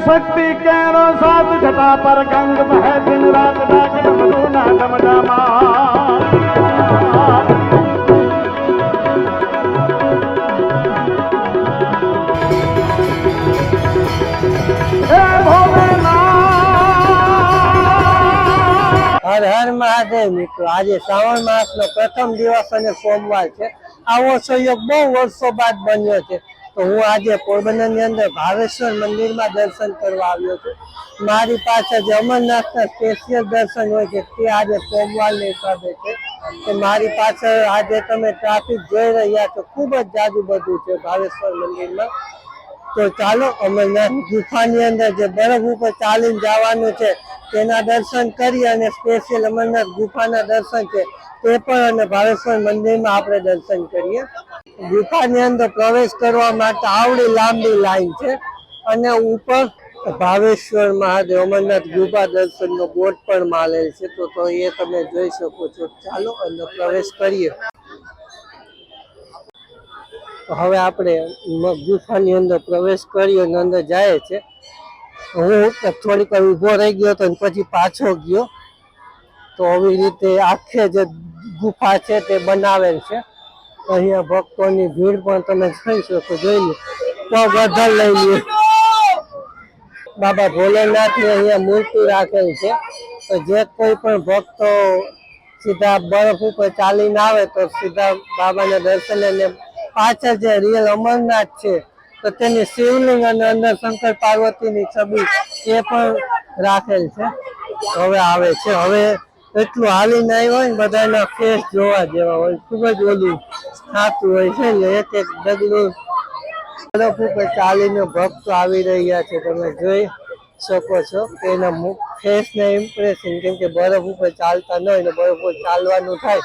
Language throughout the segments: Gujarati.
शक्ति केरो साथ जटा पर गंग बह दिन रात डाक डमरू ना डमडमा हर हर महादेव मित्रों, आज श्रावण मास नो प्रथम दिवस अने सोमवार है। आवो संयोग बहु वर्षों बाद बन्यो है। तो हूँ आज पोरबंदर अंदर भावेश्वर मंदिर में दर्शन करवा आव्यो छुं। मारी पासे जे अमरनाथ स्पेशियल दर्शन होय छे ते आज सोमवार ने हिसाबे छे। तो मारी पासे आज तमे ट्राफिक जोई रह्या छो, खूब ज जादू बधु छे भावेश्वर मंदिर में। तो चालो अमरनाथ गुफानी अंदर जे बरफ ऊपर चालीने जवानुं छे तेना दर्शन करी अने स्पेशियल अमरनाथ गुफाना दर्शन छे ते पण अने भावेश्वर मंदिर में आपणे दर्शन करीए। गुफानी अंदर प्रवेश करवा माटे आवडी लांबी लाइन छे अने ऊपर भावेश्वर महादेव अमरनाथ गुफा दर्शन नो बोर्ड पण मारेल छे। तो ये तमे जोई शको छो। चालो अंदर प्रवेश करीए। હવે આપણે ગુફાની અંદર પ્રવેશ કર્યો અને અંદર જાય છે। હું થોડીક વાર ઊભો રહી ગયો તો પછી પાછો ગયો। તો આવી રીતે આખે જે ગુફા છે તે બનાવેલ છે। અહીંયા ભક્તોની ભીડ પણ તમે જોઈ શકો। જોઈ લો પગ અધર લઈ લે। બાબા ભોલેનાથની અહીંયા મૂર્તિ રાખેલ છે। તો જે કોઈ પણ ભક્તો સીધા બરફ ઉપર ચાલીને આવે તો સીધા બાબાના દર્શન અને पाछळ जे रियल अमरनाथ छे तो तेनी शिवलिंग अने अंदर शंकर पार्वतीनी छबी ए पण राखेल छे। हवे आवे छे। हवे એટલું હાલીને આવ્યો હોય ને બધાના ફેસ જોવા જેવા હોય, ખૂબ જ ઓલું થાતું હોય છે ને। એક એક ડગલું બરફ ઉપર ચાલીને ભક્તો આવી રહ્યા છે। તમે જોઈ શકો છો કે એના ફેસને ઇમ્પ્રેશન, કેમ કે બરફ ઉપર ચાલતા ન હોય ને બરફ ઉપર ચાલવાનું થાય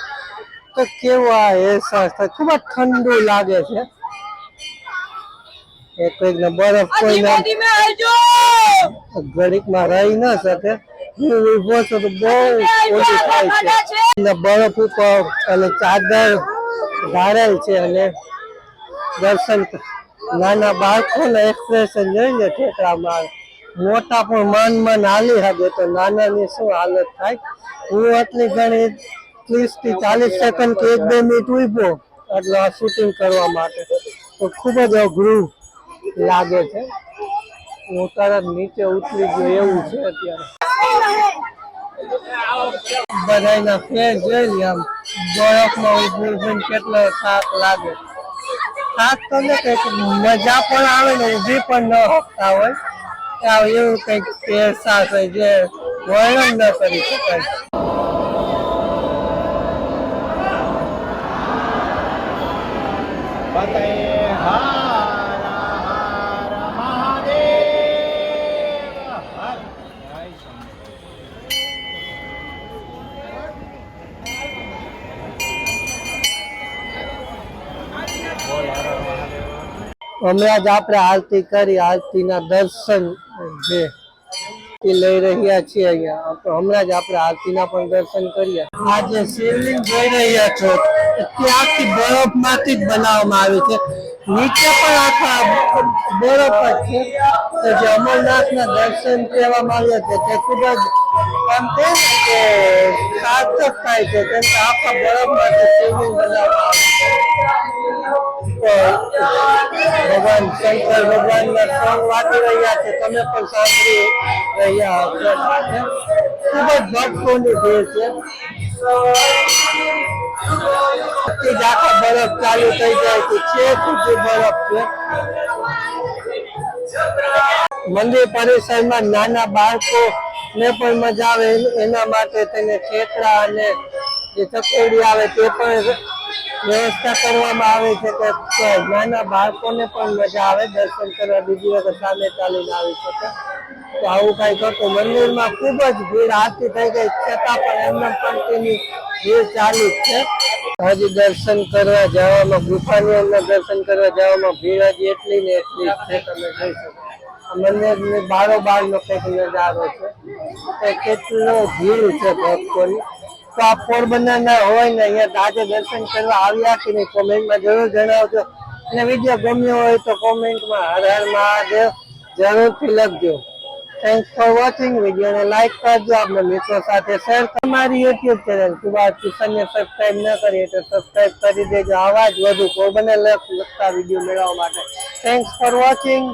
તો કેવો આ અહેસાસ થાય। ખૂબ જ ઠંડુ લાગે છે। એક બરફ કોઈ ઘડીકમાં રહી ન શકે। ઉભો છો તો બહુ ઓછી થાય છે। બરફ ઉપર અને ચાદર ધારેલ છે અને દર્શન નાના બાળકોના એક્સપ્રેશન જોઈને ઠેકડામાં મોટા પણ મન હાલી શકે તો નાનાની શું હાલત થાય। હું આટલી ઘણી 30 થી 40 સેકન્ડ કે 1-2 મિનિટ ઉભો એટલે આ શૂટિંગ કરવા માટે તો ખૂબ જ અઘરું લાગે છે। હું તરત નીચે ઉતરી ગયો એવું છે। અત્યારે બધાના ફેસ જોઈ આમ બરફમાં ઉભું કેટલો થાક લાગે। થાક તો ને કંઈક મજા પણ આવે ને ઊભી પણ ન શકતા હોય એવું કંઈક અહેસાસ હોય જે વર્ણન ન કરી શકાય। હમણાં જ આપણે આરતી કરી, આરતીના દર્શન જે લઈ રહ્યા છીએ અહીંયા। હમણાં જ આપણે આરતીના પણ દર્શન કર્યા। આ જે શિવલિંગ જોઈ રહ્યા છો તે આખી બરફમાંથી જ બનાવવામાં આવી છે। નીચે પણ આખા બરફ જ છે। તો જે અમરનાથના દર્શન કહેવામાં આવ્યા છે તે ખૂબ જ આમ કે સાર્થક થાય છે, કેમ કે આખા બરફમાંથી શિવલિંગ બનાવવામાં આવે છે। ભગવાન શંકર ભગવાનના સોંગ વાગી રહ્યા છે, તમે પણ સાંભળી રહ્યા હશો। ખૂબ જ ભક્તોની ભીડ છે। આખા બરફ ચાલુ થઈ જાય છે, છેક સુધી બરફ છે। મંદિર પરિસરમાં નાના બાળકો ને પણ મજા આવે એના માટે તેને ઠેકડા અને જે ચકોડી આવે તે પણ વ્યવસ્થા કરવામાં આવે છે કે નાના બાળકોને પણ મજા આવે દર્શન કરવા, બીજી વખત સામે ચાલીને આવી શકે। તો આવું કઈક હતું। મંદિરમાં ખૂબ જ ભીડ આરતી થઈ ગઈ છતાં પણ એમને કન્ટિન્યુ ભીડ ચાલુ જ છે। હજી દર્શન કરવા જવામાં, ગુફાની અંદર દર્શન કરવા જવામાં ભીડ હજી એટલી ને એટલી છે। તમે જોઈ શકો મંદિરની બારોબારનો કંઈક નજારો છે, કેટલો ભીડ છે ભક્તોની। તો આ પોરબંદરના હોય ને અહીંયા આજે દર્શન કરવા આવ્યા કે નહીં કોમેન્ટમાં જરૂર જણાવજો। અને વિડીયો ગમ્યો હોય તો કોમેન્ટમાં હર હર મહાદેવ જરૂરથી લખજો. Thanks for watching. વિડીયોને લાઈક કરજો, આપના મિત્રો સાથે શેર. તમારી યુટ્યુબ ચેનલ કુબાર કિશનને સબસ્ક્રાઇબ ન કરીએ તો સબસ્ક્રાઇબ કરી દેજો. આવા જ વધુ પોરબંદર લગતા વિડીયો મેળવવા માટે. Thanks for watching.